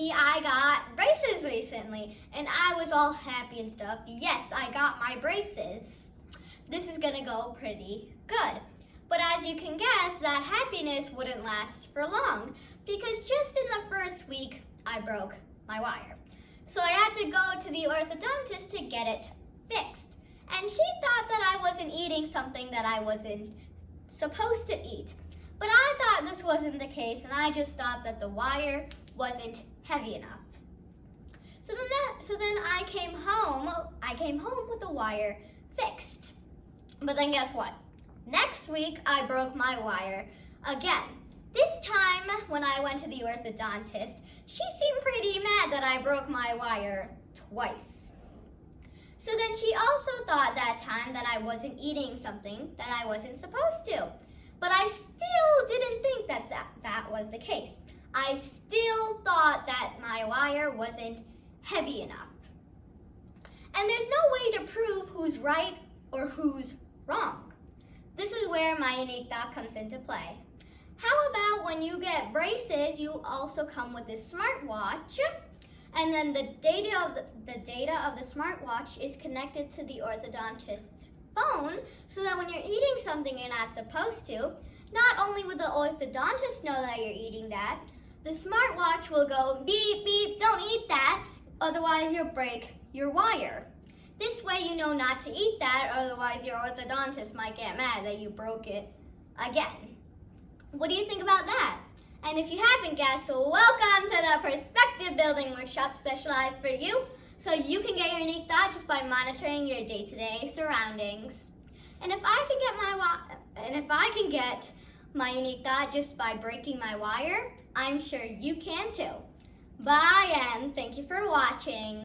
me, I got braces recently, and I was all happy and stuff. Yes, I got my braces. This is gonna go pretty good. But as you can guess, that happiness wouldn't last for long, because just in the first week, I broke my wire. So I had to go to the orthodontist to get it fixed. And she thought that I wasn't eating something that I wasn't supposed to eat. But I thought this wasn't the case, and I just thought that the wire wasn't heavy enough. So then I came home with the wire fixed. But then guess what? Next week, I broke my wire again. This time, when I went to the orthodontist, she seemed pretty mad that I broke my wire twice. So then she also thought that time that I wasn't eating something that I wasn't supposed to. But I still didn't think that was the case. I still thought that my wire wasn't heavy enough. And there's no way to prove who's right or who's wrong. This is where my unique thought comes into play. How about when you get braces, you also come with this smartwatch, and then the data of the smartwatch is connected to the orthodontist's phone, so that when you're eating something you're not supposed to, not only would the orthodontist know that you're eating that, the smartwatch will go beep beep, don't eat that, otherwise you'll break your wire. This way you know not to eat that, otherwise your orthodontist might get mad that you broke it again. What do you think about that? And if you haven't guessed, welcome to the Perspective Building Workshop specialized for you, so you can get your unique thought just by monitoring your day-to-day surroundings. And if I can get my unique thought just by breaking my wire, I'm sure you can too. Bye, and thank you for watching.